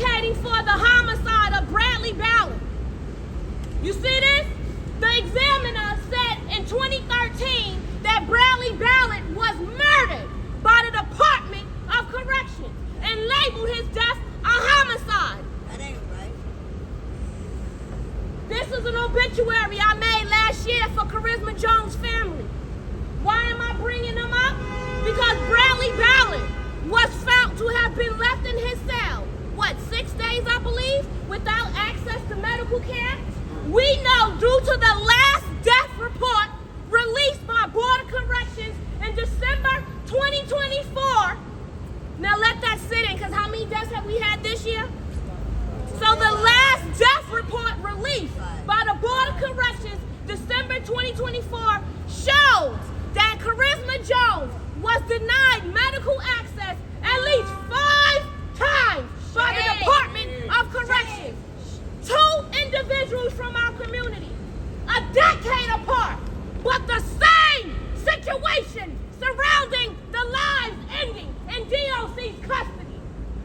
advocating for the homicide of Bradley Ballard. You see this? The Examiner said in 2013 that Bradley Ballard was murdered by the Department of Corrections and labeled his death a homicide. That ain't right. This is an obituary I made last year for Charisma Jones' family. Why am I bringing them up? Because Bradley Ballard was found to have been left in his cell, 6 days, I believe, without access to medical care? We know due to the last death report released by Board of Corrections in December 2024. Now let that sit in, because how many deaths have we had this year? So the last death report released by the Board of Corrections, December 2024, shows that Charisma Jones was denied medical access at least 5 times by the Department of Corrections. 2 individuals from our community, a decade apart, but the same situation surrounding the lives ending in DOC's custody.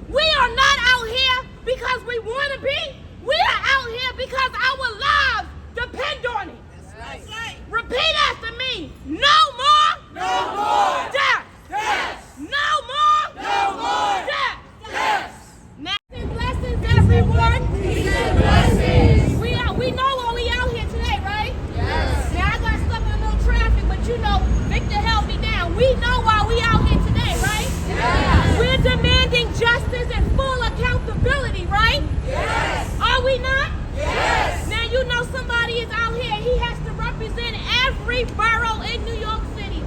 We are not out here because we want to be. We are out here because our lives depend on it. That's right. Repeat after me. No more. No more. Death. Death. No more. No more. Death. Death. Now, blessings, everyone. Peace and blessings. We know why we out here today, right? Yes. Now I got stuck in a little traffic, but you know, Victor held me down. We know why we out here today, right? Yes. We're demanding justice and full accountability, right? Yes. Are we not? Yes. Now you know somebody is out here. He has to represent every borough in New York City,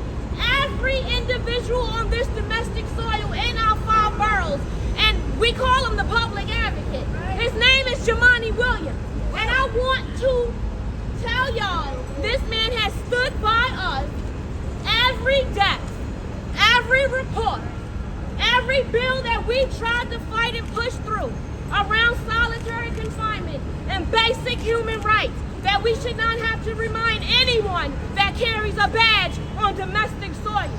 every individual on this domestic soil in our 5 boroughs, and we call him the public advocate. His name is Jamani Williams, and I want to tell y'all, this man has stood by us every death, every report, every bill that we tried to fight and push through around solitary confinement and basic human rights, that we should not have to remind anyone that carries a badge on domestic soil.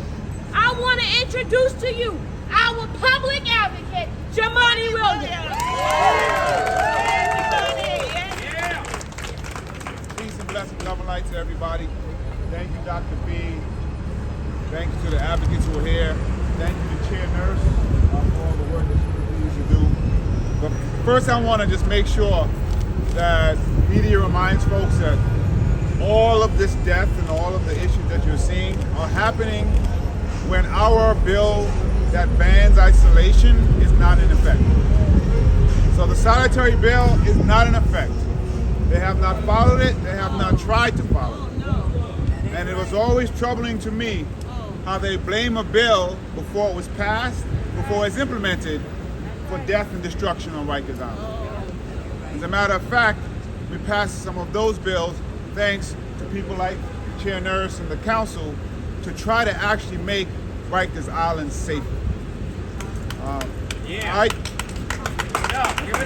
I want to introduce to you our public advocate, Jamani Williams. Peace and blessings, love and light to everybody. Thank you, Dr. B. Thank you to the advocates who are here. Thank you to Chair Nurse for all the work that she continues to do. But first, I want to just make sure that media reminds folks that all of this death and all of the issues that you're seeing are happening when our bill that bans isolation is not in effect. So the solitary bill is not in effect. They have not followed it. They have not tried to follow it. And it was always troubling to me how they blame a bill before it was passed, before it's implemented, for death and destruction on Rikers Island. As a matter of fact, we passed some of those bills thanks to people like Chair Nurse and the council to try to actually make Rikers Island safer. Give it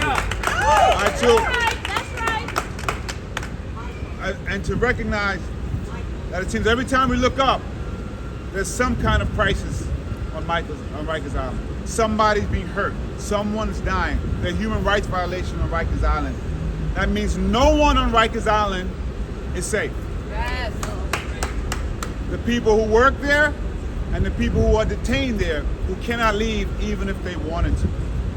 up. That's right. And to recognize that it seems every time we look up, there's some kind of crisis on Rikers Island. Somebody's being hurt. Someone's dying. There's a human rights violation on Rikers Island. That means no one on Rikers Island is safe. Yes. The people who work there and the people who are detained there who cannot leave even if they wanted to.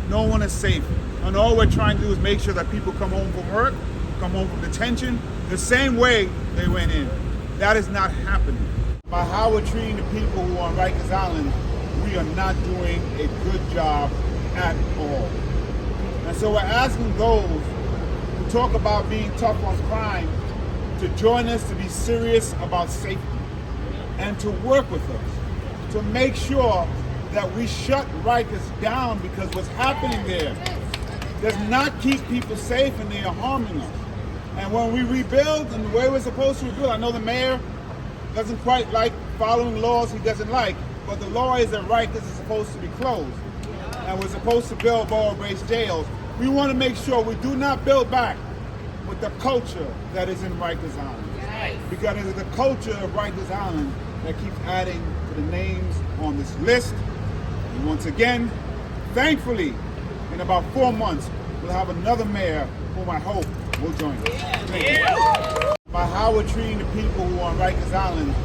No one is safe. And all we're trying to do is make sure that people come home from work, come home from detention, the same way they went in. That is not happening. By how we're treating the people who are on Rikers Island, we are not doing a good job at all. And so we're asking those who talk about being tough on crime to join us to be serious about safety and to work with us to make sure that we shut Rikers down, because what's happening there does not keep people safe and they are harming us. And when we rebuild in the way we're supposed to rebuild, I know the mayor doesn't quite like following laws he doesn't like, but the law is that Rikers is supposed to be closed. And we're supposed to build borough-based jails. We want to make sure we do not build back with the culture that is in Rikers Island. Because it is the culture of Rikers Island that keeps adding to the names on this list. And once again, thankfully, in about 4 months, we'll have another mayor whom I hope will join us. Thank you. By how we're treating the people who are on Rikers Island,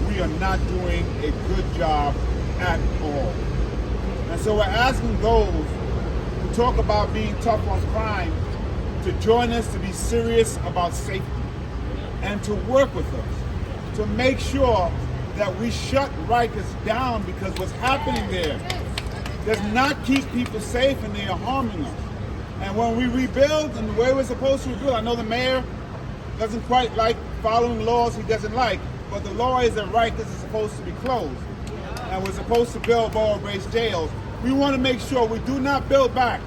we are not doing a good job at all. And so we're asking those who talk about being tough on crime to join us, to be serious about safety, and to work with us to make sure that we shut Rikers down, because what's happening there does not keep people safe and they are harming us. And when we rebuild in the way we're supposed to rebuild, I know the mayor doesn't quite like following laws he doesn't like, but the law is that Rikers is supposed to be closed. And we're supposed to build borough-based jails. We want to make sure we do not build back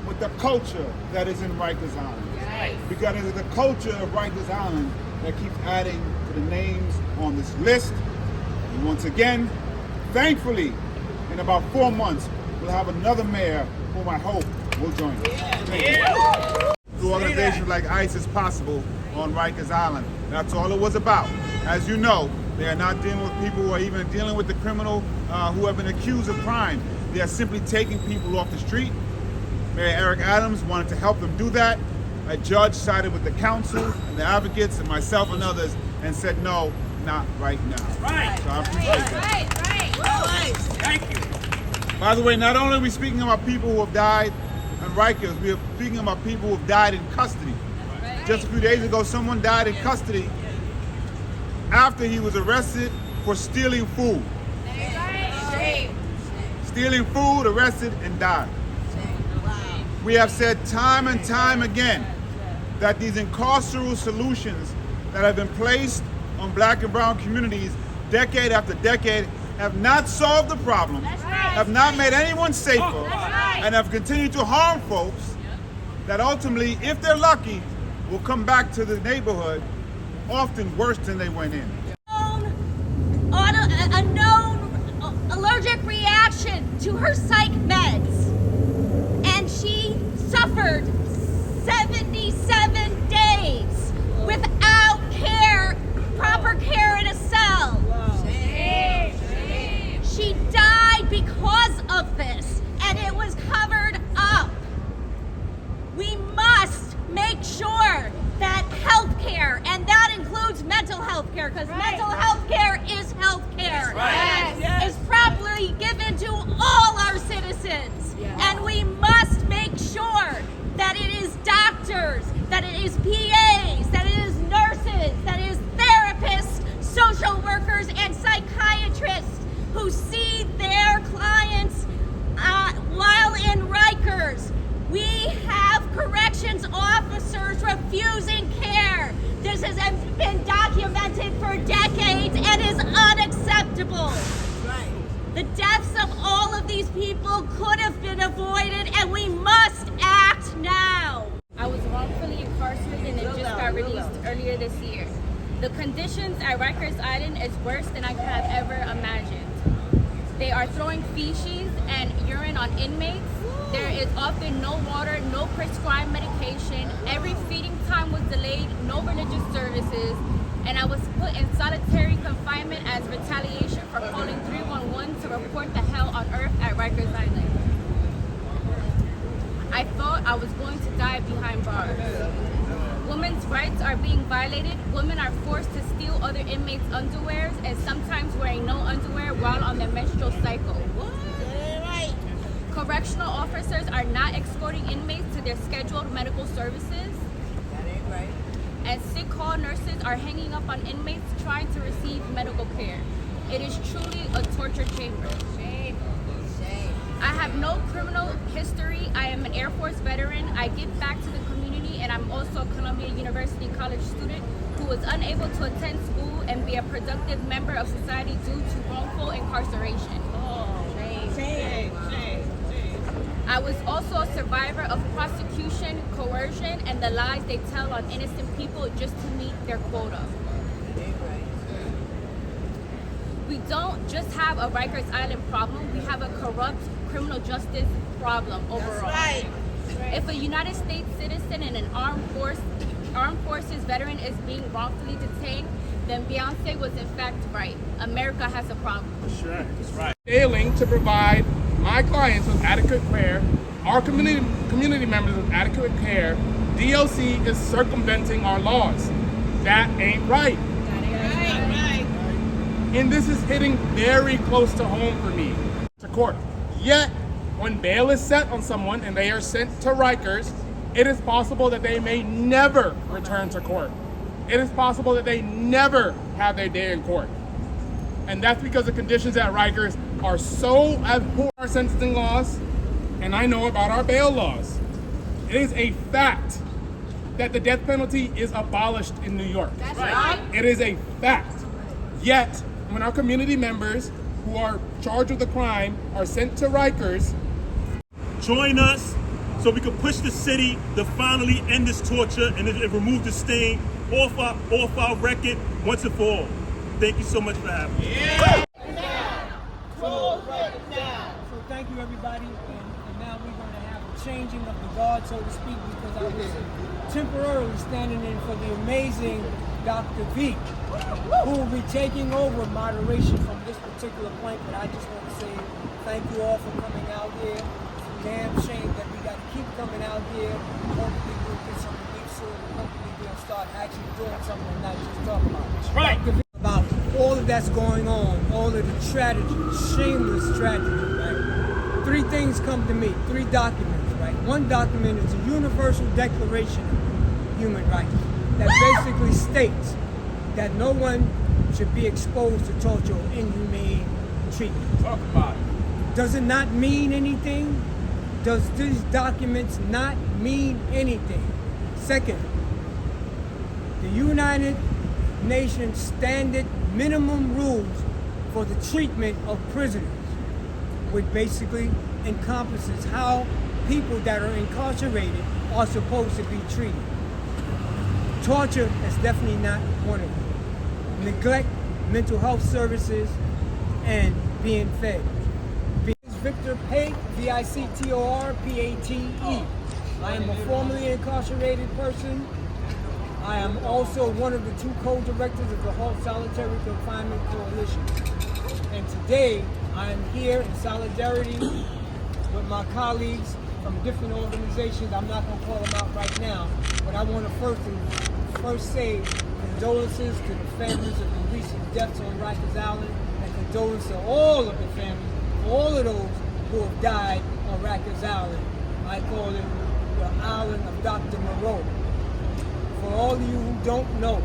with the culture that is in Rikers Island. Yes. Because it is the culture of Rikers Island that keeps adding to the names on this list. And once again, thankfully, in about 4 months, we'll have another mayor whom I hope will join us. Thank you. Through organizations like ICE is possible on Rikers Island. That's all it was about. As you know, they are not dealing with people who are even dealing with the criminal who have been accused of crime. They are simply taking people off the street. Mayor Eric Adams wanted to help them do that. A judge sided with the council and the advocates and myself and others and said, no, not right now. Right. So I appreciate that. Right. Thank you. By the way, not only are we speaking about people who have died in Rikers, we are speaking about people who have died in custody. Just a few days ago, someone died in custody after he was arrested for stealing food. Shame. Stealing food, arrested, and died. We have said time and time again that these incarceral solutions that have been placed on black and brown communities decade after decade have not solved the problem, have not made anyone safer, and have continued to harm folks that ultimately, if they're lucky, will come back to the neighborhood often worse than they went in. A known allergic reaction to her psych meds, and she suffered 77 days without care, proper care in a cell. She died because of this, and it was covered up. We must make sure that health care, and that includes mental health care, because mental health care is health care, is properly given to all our citizens. And we must make sure that it is doctors, that it is PAs, that it is nurses, that it is therapists, social workers, and psychiatrists who see their clients while in Rikers. We have corrections officers refusing care. This has been documented for decades and is unacceptable. The deaths of all of these people could have been avoided, and we must act now. I was wrongfully incarcerated and just got released earlier this year. The conditions at Rikers Island is worse than I could have ever imagined. They are throwing feces and urine on inmates. There is often no water, no prescribed medication. Every feeding time was delayed, no religious services, and I was put in solitary confinement as retaliation for calling 311 to report the hell on earth at Rikers Island. I thought I was going to die behind bars. Women's rights are being violated. Women are forced to steal other inmates' underwears and sometimes wearing no underwear while on their menstrual cycle. Correctional officers are not escorting inmates to their scheduled medical services. And sick hall nurses are hanging up on inmates trying to receive medical care. It is truly a torture chamber. I have no criminal history. I am an Air Force veteran. I give back to the community, and I'm also a Columbia University college student who was unable to attend school and be a productive member of society due to wrongful incarceration. I was also a survivor of prosecution, coercion, and the lies they tell on innocent people just to meet their quota. We don't just have a Rikers Island problem, we have a corrupt criminal justice problem overall. If a United States citizen and an armed forces veteran is being wrongfully detained, then Beyonce was in fact right. America has a problem. That's right. Failing to provide my clients with adequate care our community members with adequate care, DOC is circumventing our laws. That ain't right. And this is hitting very close to home for me, to court. Yet, when bail is set on someone and they are sent to Rikers, it is possible that they may never return to court. It is possible that they never have their day in court. And that's because the conditions at Rikers are so abhorrent. Our sentencing laws, and I know about our bail laws. It is a fact that the death penalty is abolished in New York. That's right. It is a fact. Yet, when our community members who are charged with a crime are sent to Rikers, join us so we can push the city to finally end this torture and remove the stain off our record once and for all. Thank you so much for having me. So thank you, everybody, and now we're going to have a changing of the guard, so to speak, because I was temporarily standing in for the amazing Dr. V, who will be taking over moderation from this particular point. But I just want to say thank you all for coming out here. It's a damn shame that we got to keep coming out here. Hopefully we'll get some relief soon, and hopefully we'll start actually doing something and not just talking about it. That's right. About all of that's going on, all of the tragedy, shameless tragedy, right? Three things come to me, three documents, right? One document is a Universal Declaration of Human Rights that basically states that no one should be exposed to torture or inhumane treatment. talk about it. Does it not mean anything? Does these documents not mean anything? Second, the United Nations standard minimum rules for the treatment of prisoners, which basically encompasses how people that are incarcerated are supposed to be treated. Torture is definitely not one of them. Neglect, mental health services, and being fed. Victor Pate, V-I-C-T-O-R-P-A-T-E. I am a formerly incarcerated person. I am also one of the two co-directors of the Halt Solitary Confinement Coalition. And today, I am here in solidarity with my colleagues from different organizations. I'm not going to call them out right now, but I want to first say condolences to the families of the recent deaths on Rikers Island, and condolences to all of the families, all of those who have died on Rikers Island. I call it the island of Dr. Moreau. For all of you who don't know,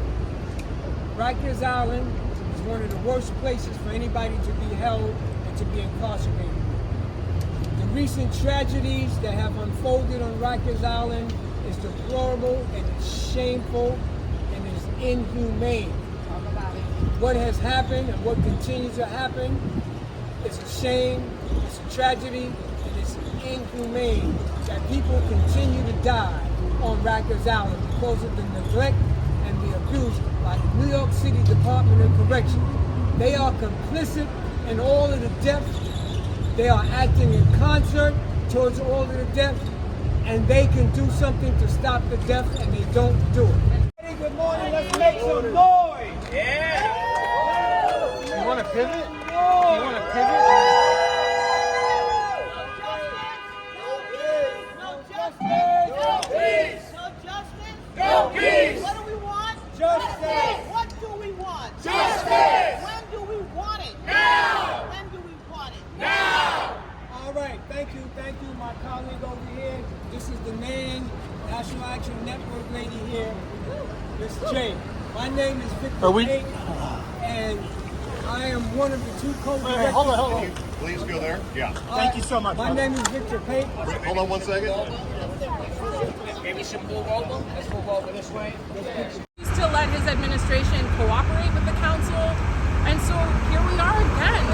Rikers Island is one of the worst places for anybody to be held and to be incarcerated. The recent tragedies that have unfolded on Rikers Island is deplorable and it's shameful and it's inhumane. What has happened and what continues to happen is a shame, it's a tragedy, and it's inhumane that people continue to die on Rikers Island because of the neglect and the abuse by the New York City Department of Corrections. They are complicit in all of the deaths. They are acting in concert towards all of the deaths, and they can do something to stop the deaths, and they don't do it. Hey, good morning, let's make some noise! Yeah! You want to pivot? You want to pivot? No peace! What do we want? Justice! What do we want? Justice! When do we want it? Now! When do we want it? Now! All right, thank you, my colleague over here. This is the NAN, National Action Network lady here, Miss J. My name is Victor Pate, and I am one of the two co-directors. Hold on. Please go there. Yeah. Thank you so much. My name is Victor Pate. Hold on 1 second. Maybe we should move over. Let's move over this way. To let his administration cooperate with the council. And so here we are again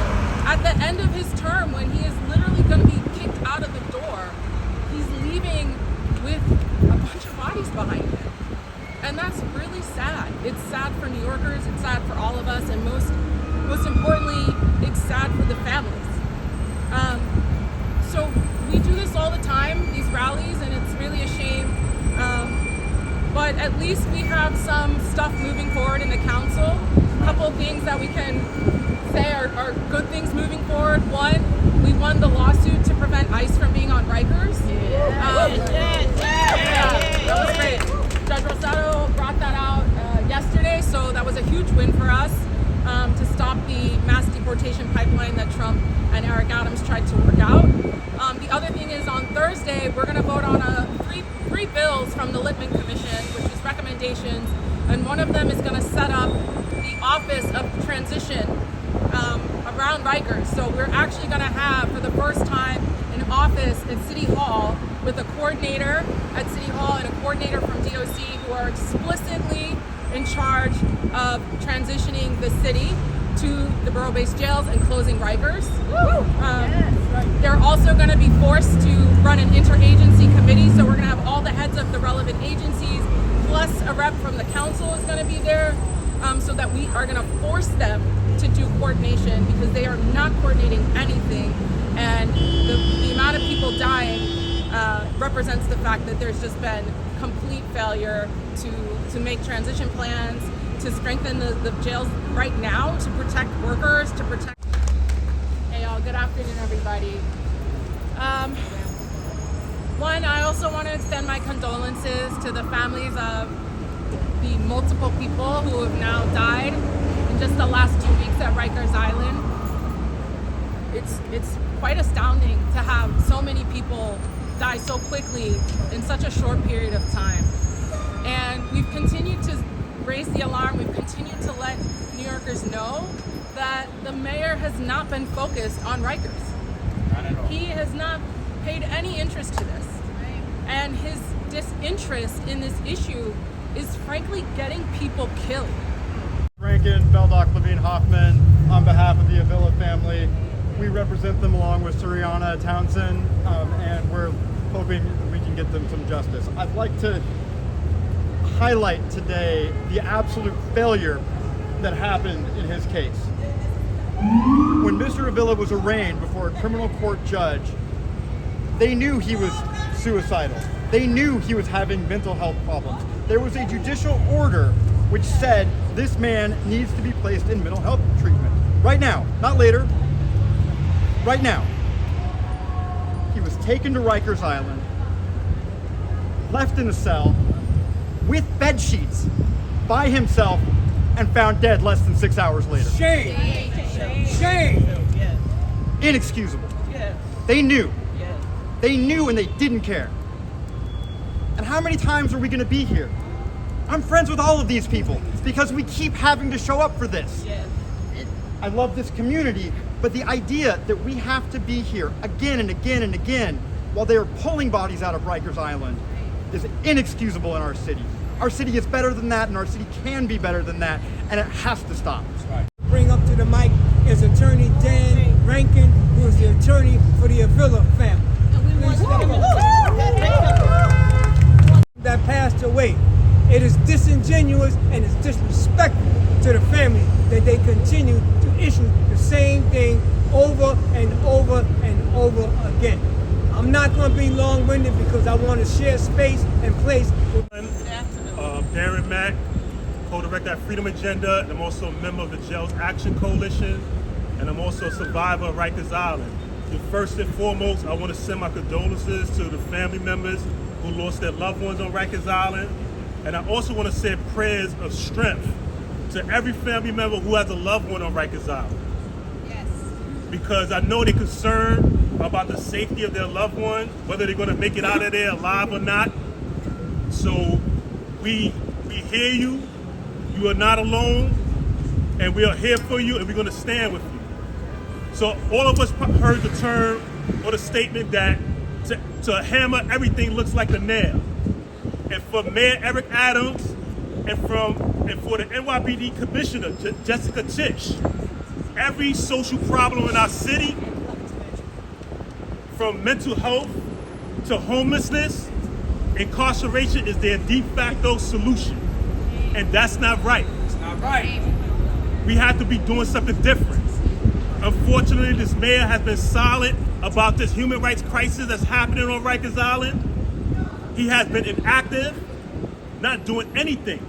at the end of his term when he is literally going to be kicked out of the door. He's leaving with a bunch of bodies behind him. And that's really sad. It's sad for New Yorkers, it's sad for all of us, and most importantly, it's sad for the families. So we do this all the time, these rallies, and it's really a shame. But at least we have some stuff moving forward in the council. A couple of things that we can say are good things moving forward. One, we want won the lawsuit to prevent ICE from being on Rikers. That was great. Judge Rosado brought that out yesterday, so that was a huge win for us to stop the mass deportation pipeline that Trump and Eric Adams tried to work out. The other thing is on Thursday, we're going to vote on three bills from the Littman Commission, which is recommendations, and one of them is going to set up the Office of Transition around Rikers. So we're actually going to have, for the first time, an office at City Hall with a coordinator at City Hall and a coordinator from DOC who are explicitly in charge of transitioning the city to the borough-based jails and closing Rikers. They're also going to be forced to run an interagency committee, so we're going to have all the heads of the relevant agencies, plus a rep from the council is going to be there, so that we are going to force them to do coordination because they are not coordinating anything, and the amount of people dying represents the fact that there's just been complete failure to make transition plans, to strengthen the jails right now, to protect workers, to protect. Hey y'all, good afternoon everybody. One, I also want to extend my condolences to the families of the multiple people who have now died in just the last 2 weeks at Rikers Island. It's quite astounding to have so many people die so quickly in such a short period of time. And we've continued to raise the alarm. We've continued to let New Yorkers know that the mayor has not been focused on Rikers. Not at all. He has not paid any interest to this. And his disinterest in this issue is frankly getting people killed. Rankin, Beldock, Levine, Hoffman, on behalf of the Avila family, we represent them along with Suriana Townsend, and we're hoping that we can get them some justice. I'd like to highlight today the absolute failure that happened in his case. When Mr. Avila was arraigned before a criminal court judge, they knew he was suicidal. They knew he was having mental health problems. There was a judicial order which said this man needs to be placed in mental health treatment. Right now, not later, right now. He was taken to Rikers Island, left in a cell with bed sheets by himself, and found dead less than 6 hours later. Shame! Shame! Inexcusable. They knew. They knew and they didn't care. And how many times are we going to be here? I'm friends with all of these people because we keep having to show up for this. I love this community, but the idea that we have to be here again and again and again while they are pulling bodies out of Rikers Island is inexcusable in our city. Our city is better than that, and our city can be better than that, and it has to stop. Bring up to the mic is Attorney Dan Rankin, who is the attorney for the Avila family. Please step up. That passed away. It is disingenuous and it's disrespectful to the family that they continue to issue the same thing over and over and over again. I'm not going to be long-winded because I want to share space and place with Darren Mack, co-director at Freedom Agenda, and I'm also a member of the Jails Action Coalition, and I'm also a survivor of Rikers Island. So first and foremost, I want to send my condolences to the family members who lost their loved ones on Rikers Island, and I also want to send prayers of strength to every family member who has a loved one on Rikers Island. Yes. Because I know they're concerned about the safety of their loved one, whether they're going to make it out of there alive or not. So we hear you. You are not alone, and we are here for you, and we're going to stand with you. So all of us heard the term or the statement that to hammer everything looks like a nail. And for Mayor Eric Adams and for the NYPD Commissioner Jessica Tisch, every social problem in our city, from mental health to homelessness, incarceration is their de facto solution. And that's not right. It's not right. We have to be doing something different. Unfortunately, this mayor has been silent about this human rights crisis that's happening on Rikers Island. He has been inactive, not doing anything.